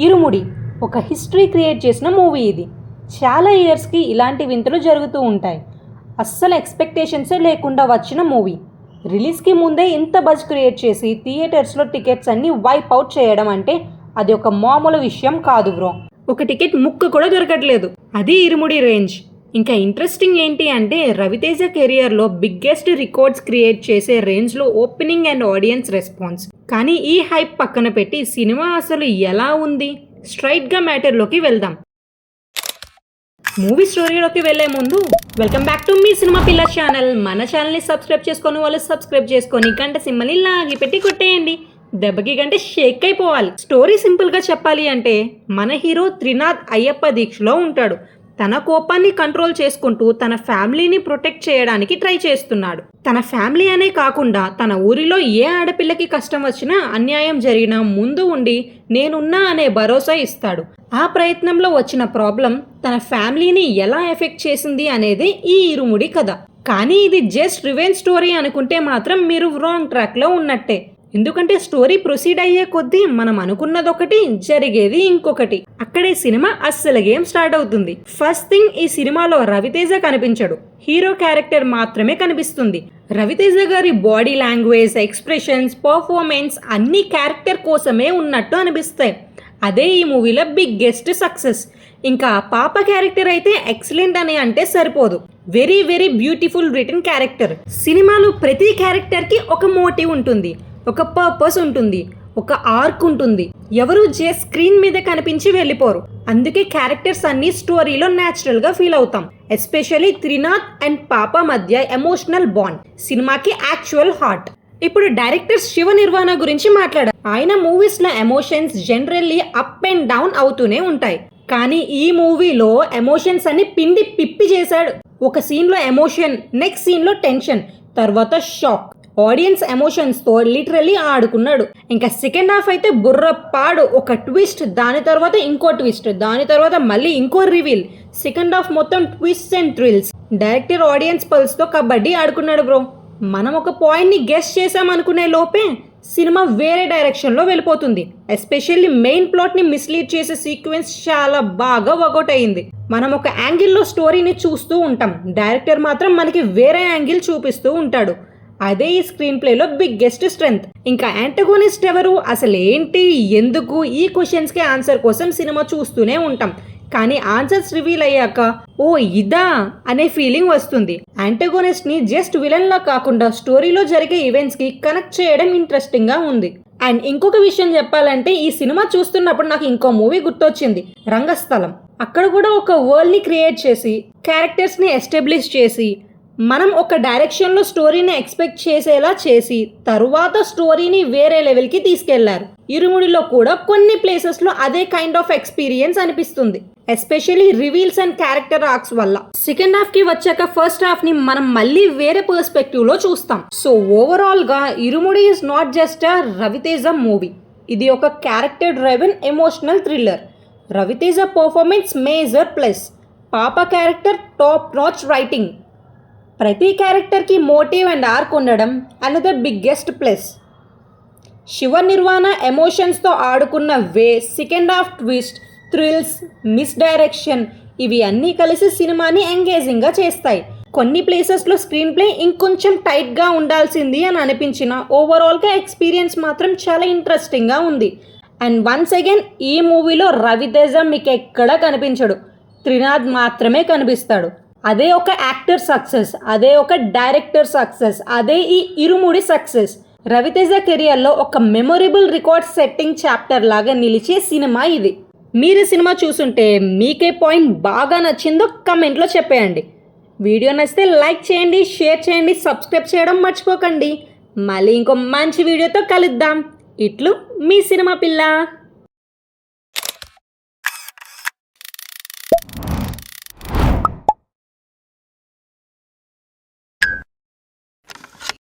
ఇరుముడి ఒక history create చేసిన movie ఇది. చాలా ఇయర్స్కి ఇలాంటి వింతలు జరుగుతూ ఉంటాయి. అస్సలు ఎక్స్పెక్టేషన్సే లేకుండా వచ్చిన మూవీ. రిలీజ్కి ముందే ఇంత బజ్ క్రియేట్ చేసి థియేటర్స్లో టికెట్స్ అన్నీ వైప్ అవుట్ చేయడం అంటే అది ఒక మామూలు విషయం కాదు బ్రో. ఒక టికెట్ ముక్క కూడా దొరకట్లేదు. అది ఇరుముడి రేంజ్. ఇంకా ఇంట్రెస్టింగ్ ఏంటి అంటే రవితేజ కెరియర్లో బిగ్గెస్ట్ రికార్డ్స్ క్రియేట్ చేసే రేంజ్లో ఓపెనింగ్ అండ్ ఆడియన్స్ రెస్పాన్స్. కానీ ఈ హైప్ పక్కన పెట్టి సినిమా అసలు ఎలా ఉంది? స్ట్రైట్గా మ్యాటర్లోకి వెళ్దాం. మూవీ స్టోరీలోకి వెళ్లే ముందు welcome back to me cinema పిల్ల ఛానల్. మన ఛానల్ని సబ్స్క్రైబ్ చేసుకొని వాళ్ళు సబ్స్క్రైబ్ చేసుకొని గంట సింబల్ని లాగి పెట్టి కొట్టేయండి. దెబ్బకి గంట షేక్ అయిపోవాలి. స్టోరీ సింపుల్గా చెప్పాలి అంటే మన హీరో త్రినాథ్ అయ్యప్ప దీక్షలో ఉంటాడు. తన కోపాన్ని కంట్రోల్ చేసుకుంటూ తన ఫ్యామిలీని ప్రొటెక్ట్ చేయడానికి ట్రై చేస్తున్నాడు. తన ఫ్యామిలీ అనే కాకుండా తన ఊరిలో ఏ ఆడపిల్లకి కష్టం వచ్చినా అన్యాయం జరిగినా ముందు ఉండి నేనున్నా అనే భరోసా ఇస్తాడు. ఆ ప్రయత్నంలో వచ్చిన ప్రాబ్లం తన ఫ్యామిలీని ఎలా ఎఫెక్ట్ చేసింది అనేది ఈ ఇరుముడి కథ. కానీ ఇది జస్ట్ రివెంజ్ స్టోరీ అనుకుంటే మాత్రం మీరు రాంగ్ ట్రాక్లో ఉన్నట్టే. ఎందుకంటే స్టోరీ ప్రొసీడ్ అయ్యే కొద్దీ మనం అనుకున్నదొకటి జరిగేది ఇంకొకటి. అక్కడే సినిమా అస్సలు గేమ్ స్టార్ట్ అవుతుంది. ఫస్ట్ థింగ్, ఈ సినిమాలో రవితేజ కనిపించడు. హీరో క్యారెక్టర్ మాత్రమే కనిపిస్తుంది. రవితేజ గారి బాడీ లాంగ్వేజ్, ఎక్స్ప్రెషన్స్, పర్ఫార్మెన్స్ అన్ని క్యారెక్టర్ కోసమే ఉన్నట్టు అనిపిస్తాయి. అదే ఈ మూవీలో బిగ్గెస్ట్ సక్సెస్. ఇంకా పాప క్యారెక్టర్ అయితే ఎక్సలెంట్ అని అంటే సరిపోదు. Very very beautiful return character. సినిమాలో ప్రతి క్యారెక్టర్కి ఒక మోటివ్ ఉంటుంది, ఒక పర్పస్ ఉంటుంది, ఒక ఆర్క్ ఉంటుంది. ఎవరు జస్ట్ స్క్రీన్ మీద కనిపించి వెళ్ళిపోరు. అందుకే క్యారెక్టర్స్ అన్ని స్టోరీలో న్యాచురల్గా ఫీల్ అవుతాం. ఎస్పెషల్లీ త్రినాథ్ అండ్ పాప మధ్య ఎమోషనల్ బాండ్ సినిమాకి యాక్చువల్ హార్ట్. ఇప్పుడు డైరెక్టర్ శివ నిర్వాణ గురించి మాట్లాడారు. ఆయన మూవీస్లో emotions generally up and down అవుతూనే ఉంటాయి. కానీ ఈ మూవీలో ఎమోషన్స్ అన్ని పిండి పిప్పి చేశాడు. ఒక సీన్లో ఎమోషన్, నెక్స్ట్ సీన్లో టెన్షన్, తర్వాత షాక్. ఆడియన్స్ ఎమోషన్స్తో లిటరల్లీ ఆడుకున్నాడు. ఇంకా సెకండ్ హాఫ్ అయితే బుర్ర పాడు. ఒక ట్విస్ట్, దాని తర్వాత ఇంకో ట్విస్ట్, దాని తర్వాత మళ్ళీ ఇంకో రివీల్. సెకండ్ హాఫ్ మొత్తం twist and thrills. Director audience పల్స్తో కబడ్డీ ఆడుకున్నాడు బ్రో. మనం ఒక పాయింట్ని గెస్ చేసామనుకునే లోపే సినిమా వేరే డైరెక్షన్లో వెళ్ళిపోతుంది. ఎస్పెషల్లీ మెయిన్ ప్లాట్ని మిస్లీడ్ చేసే సీక్వెన్స్ చాలా బాగా వర్కౌట్ అయ్యింది. మనం ఒక యాంగిల్లో స్టోరీని చూస్తూ ఉంటాం, డైరెక్టర్ మాత్రం మనకి వేరే యాంగిల్ చూపిస్తూ ఉంటాడు. అదే ఈ స్క్రీన్ ప్లేలో బిగ్గెస్ట్ స్ట్రెంగ్త్. ఇంకా యాంటగోనిస్ట్ ఎవరు, అసలు ఏంటి, ఎందుకు, ఈ క్వశ్చన్స్కి ఆన్సర్ కోసం సినిమా చూస్తూనే ఉంటాం. కానీ ఆన్సర్స్ రివీల్ అయ్యాక ఓ ఇదా అనే ఫీలింగ్ వస్తుంది. యాంటగోనిస్ట్ని జస్ట్ విలన్లా కాకుండా స్టోరీలో జరిగే ఈవెంట్స్కి కనెక్ట్ చేయడం ఇంట్రెస్టింగ్గా ఉంది. అండ్ ఇంకొక విషయం చెప్పాలంటే ఈ సినిమా చూస్తున్నప్పుడు నాకు ఇంకో మూవీ గుర్తొచ్చింది, రంగస్థలం. అక్కడ కూడా ఒక వరల్డ్ని క్రియేట్ చేసి క్యారెక్టర్స్ని ఎస్టాబ్లిష్ చేసి మనం ఒక డైరెక్షన్లో స్టోరీని ఎక్స్పెక్ట్ చేసేలా చేసి తరువాత స్టోరీని వేరే లెవెల్కి తీసుకెళ్లారు. ఇరుముడిలో కూడా కొన్ని ప్లేసెస్లో అదే కైండ్ ఆఫ్ ఎక్స్పీరియన్స్ అనిపిస్తుంది. Especially reveals and character arcs వల్ల. సెకండ్ హాఫ్కి వచ్చాక ఫస్ట్ హాఫ్ని మనం మళ్ళీ వేరే పర్స్పెక్టివ్లో చూస్తాం. సో ఓవరాల్గా Irumudi is not just a Ravi Teja movie. ఇది ఒక character driven emotional thriller. Ravi Teja performance major plus, పాప క్యారెక్టర్ టాప్ నాచ్ రైటింగ్, ప్రతి క్యారెక్టర్కి మోటివ్ అండ్ ఆర్క్ ఉండడం another biggest plus. Shiva Nirvana ఎమోషన్స్తో ఆడుకున్న way, second half twist, thrills, miss direction, ఇవి అన్నీ కలిసి సినిమాని ఎంగేజింగ్గా చేస్తాయి. కొన్ని ప్లేసెస్లో స్క్రీన్ ప్లే ఇంకొంచెం టైట్గా ఉండాల్సింది అని అనిపించిన ఓవరాల్గా ఎక్స్పీరియన్స్ మాత్రం చాలా ఇంట్రెస్టింగ్గా ఉంది. అండ్ వన్స్ అగైన్ ఈ మూవీలో రవితేజ మీకు ఎక్కడా కనిపించడు, త్రినాథ్ మాత్రమే కనిపిస్తాడు. అదే ఒక యాక్టర్ సక్సెస్, అదే ఒక డైరెక్టర్ సక్సెస్, అదే ఈ ఇరుముడి సక్సెస్. రవితేజ కెరియర్లో ఒక మెమొరబుల్ రికార్డ్ సెట్టింగ్ చాప్టర్ లాగా నిలిచే సినిమా ఇది. మీరు సినిమా చూసుంటే మీకే పాయింట్ బాగా నచ్చిందో కమెంట్లో చెప్పేయండి. వీడియో నచ్చితే లైక్ చేయండి, షేర్ చేయండి, సబ్స్క్రైబ్ చేయడం మర్చిపోకండి. మళ్ళీ ఇంకో మంచి వీడియోతో కలుద్దాం. ఇట్లు మీ సినిమా పిల్ల.